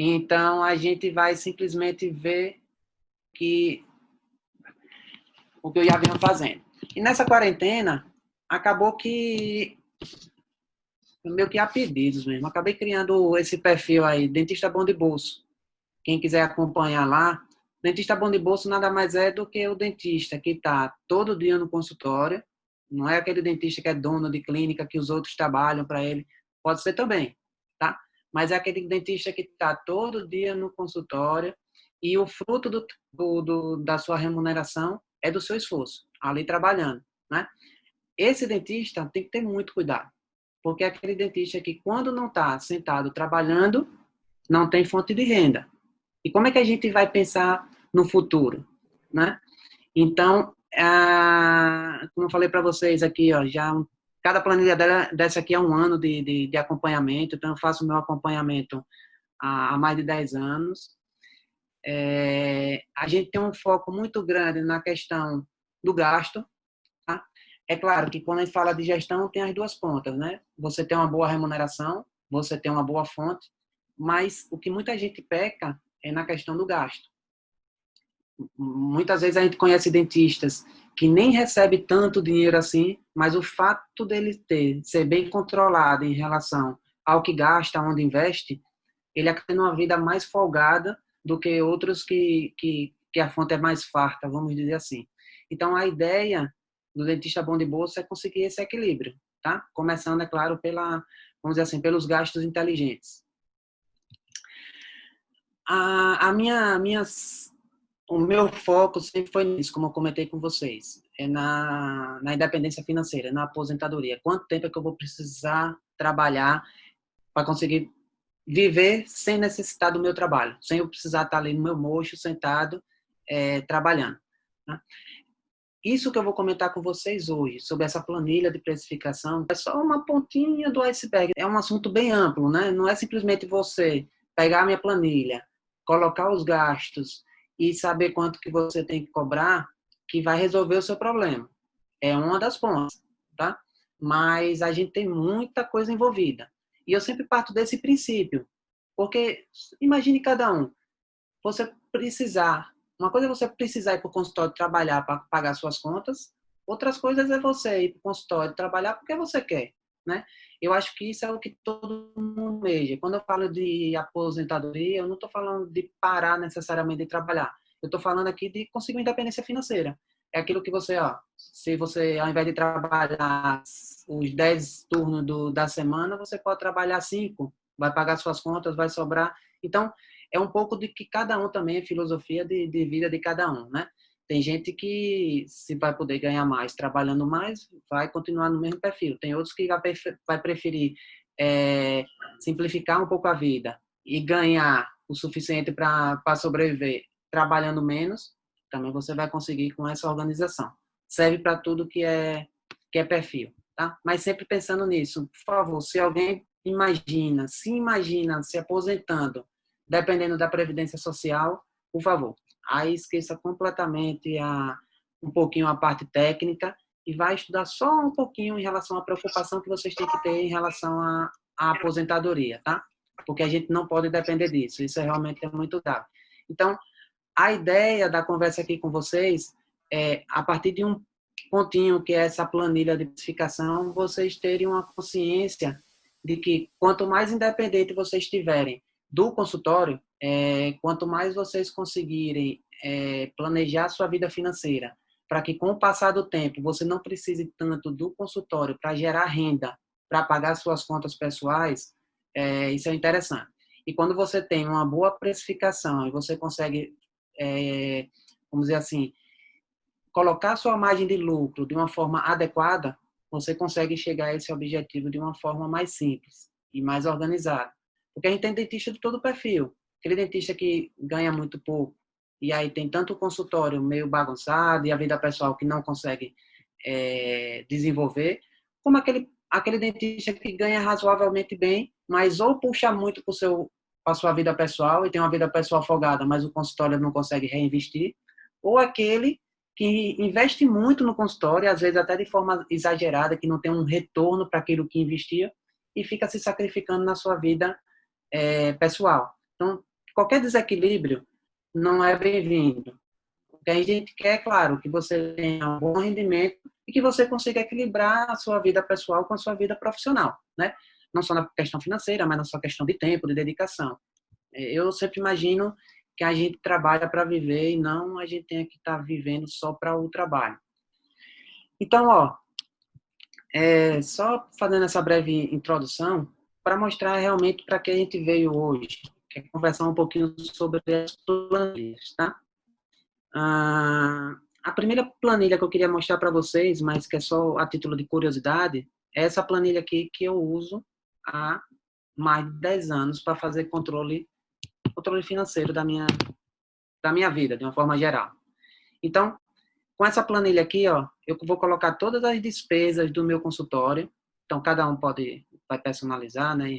Então, a gente vai simplesmente ver que o que eu já vinha fazendo. E nessa quarentena, acabou que, meio que a pedidos mesmo, acabei criando esse perfil aí, Dentista Bom de Bolso. Quem quiser acompanhar lá, dentista bom de bolso nada mais é do que o dentista que está todo dia no consultório, não é aquele dentista que é dono de clínica, que os outros trabalham para ele, pode ser também, tá? Mas é aquele dentista que está todo dia no consultório e o fruto da sua remuneração é do seu esforço, ali trabalhando, né? Esse dentista tem que ter muito cuidado, porque é aquele dentista que quando não está sentado trabalhando, não tem fonte de renda. E como é que a gente vai pensar no futuro, né? Então, como eu falei para vocês aqui, ó, cada planilha dessa aqui é um ano de acompanhamento, então eu faço o meu acompanhamento há mais de 10 anos. A gente tem um foco muito grande na questão do gasto, tá? É claro que quando a gente fala de gestão, tem as duas pontas, né? Você tem uma boa remuneração, você tem uma boa fonte, mas o que muita gente peca é na questão do gasto. Muitas vezes a gente conhece dentistas que nem recebe tanto dinheiro assim, mas o fato dele ser bem controlado em relação ao que gasta, onde investe, ele acaba tendo uma vida mais folgada do que outros que a fonte é mais farta, vamos dizer assim. Então, a ideia do dentista bom de bolsa é conseguir esse equilíbrio, tá? Começando, é claro, vamos dizer assim, pelos gastos inteligentes. O meu foco sempre foi nisso, como eu comentei com vocês, é na independência financeira, na aposentadoria. Quanto tempo é que eu vou precisar trabalhar para conseguir viver sem necessitar do meu trabalho, sem eu precisar estar ali no meu mocho, sentado, trabalhando, né? Isso que eu vou comentar com vocês hoje, sobre essa planilha de precificação, é só uma pontinha do iceberg. É um assunto bem amplo, né? Não é simplesmente você pegar a minha planilha, colocar os gastos e saber quanto que você tem que cobrar, que vai resolver o seu problema. É uma das pontas, tá? Mas a gente tem muita coisa envolvida. E eu sempre parto desse princípio, porque imagine cada um, você precisar, uma coisa é você precisar ir para o consultório trabalhar para pagar suas contas, outras coisas é você ir para o consultório trabalhar porque você quer, né? Eu acho que isso é o que todo mundo meja. Quando eu falo de aposentadoria, eu não estou falando de parar necessariamente de trabalhar. Eu estou falando aqui de conseguir uma independência financeira. É aquilo que você, ó, se você, ao invés de trabalhar os 10 turnos da semana, você pode trabalhar 5, vai pagar suas contas, vai sobrar. Então, é um pouco de que cada um também, a filosofia de vida de cada um, né? Tem gente que, se vai poder ganhar mais trabalhando mais, vai continuar no mesmo perfil. Tem outros que vai preferir simplificar um pouco a vida e ganhar o suficiente para sobreviver trabalhando menos. Também você vai conseguir com essa organização. Serve para tudo que é perfil, tá? Mas sempre pensando nisso. Por favor, se alguém se imagina se aposentando dependendo da Previdência Social, por favor, aí esqueça completamente um pouquinho a parte técnica e vai estudar só um pouquinho em relação à preocupação que vocês têm que ter em relação à aposentadoria, tá? Porque a gente não pode depender disso, isso realmente é muito grave. Então, a ideia da conversa aqui com vocês é, a partir de um pontinho que é essa planilha de precificação, vocês terem uma consciência de que quanto mais independente vocês estiverem do consultório, quanto mais vocês conseguirem planejar sua vida financeira, para que com o passar do tempo você não precise tanto do consultório para gerar renda, para pagar suas contas pessoais, isso é interessante. E quando você tem uma boa precificação e você consegue, vamos dizer assim, colocar sua margem de lucro de uma forma adequada, você consegue chegar a esse objetivo de uma forma mais simples e mais organizada. Porque a gente tem dentista de todo perfil. Aquele dentista que ganha muito pouco, e aí tem tanto o consultório meio bagunçado e a vida pessoal que não consegue desenvolver, como aquele dentista que ganha razoavelmente bem, mas ou puxa muito para a sua vida pessoal e tem uma vida pessoal folgada, mas o consultório não consegue reinvestir, ou aquele que investe muito no consultório, às vezes até de forma exagerada, que não tem um retorno para aquilo que investia, e fica se sacrificando na sua vida pessoal. Então, qualquer desequilíbrio não é bem-vindo. O que a gente quer, é claro, que você tenha um bom rendimento e que você consiga equilibrar a sua vida pessoal com a sua vida profissional, né? Não só na questão financeira, mas na sua questão de tempo, de dedicação. Eu sempre imagino que a gente trabalha para viver e não a gente tem que estar vivendo só para o trabalho. Então, ó, só fazendo essa breve introdução para mostrar realmente para que a gente veio hoje, que é conversar um pouquinho sobre as planilhas, tá? A primeira planilha que eu queria mostrar para vocês, mas que é só a título de curiosidade, é essa planilha aqui que eu uso há mais de 10 anos para fazer controle financeiro da minha vida, de uma forma geral. Então, com essa planilha aqui, ó, eu vou colocar todas as despesas do meu consultório. Então, cada um vai personalizar, né,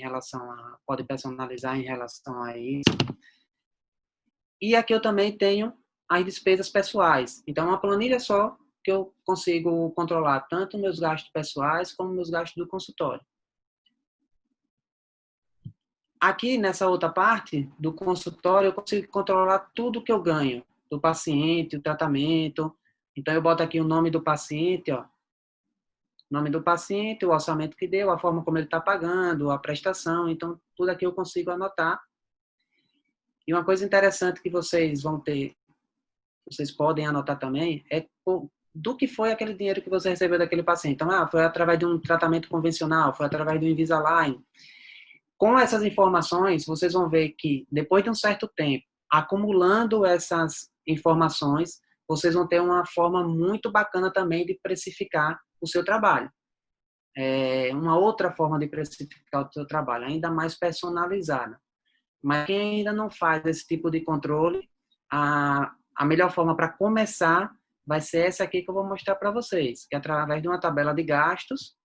pode personalizar em relação a isso. E aqui eu também tenho as despesas pessoais. Então, uma planilha só que eu consigo controlar tanto meus gastos pessoais como meus gastos do consultório. Aqui, nessa outra parte do consultório, eu consigo controlar tudo que eu ganho do paciente, o tratamento. Então, eu boto aqui o nome do paciente, ó. Nome do paciente, o orçamento que deu, a forma como ele está pagando, a prestação. Então, tudo aqui eu consigo anotar. E uma coisa interessante que vocês podem anotar também, é do que foi aquele dinheiro que você recebeu daquele paciente. Então, foi através de um tratamento convencional, foi através do Invisalign. Com essas informações, vocês vão ver que, depois de um certo tempo, acumulando essas informações, vocês vão ter uma forma muito bacana também de precificar o seu trabalho. Uma outra forma de precificar o seu trabalho, ainda mais personalizada. Mas quem ainda não faz esse tipo de controle, a melhor forma para começar vai ser essa aqui que eu vou mostrar para vocês, que é através de uma tabela de gastos,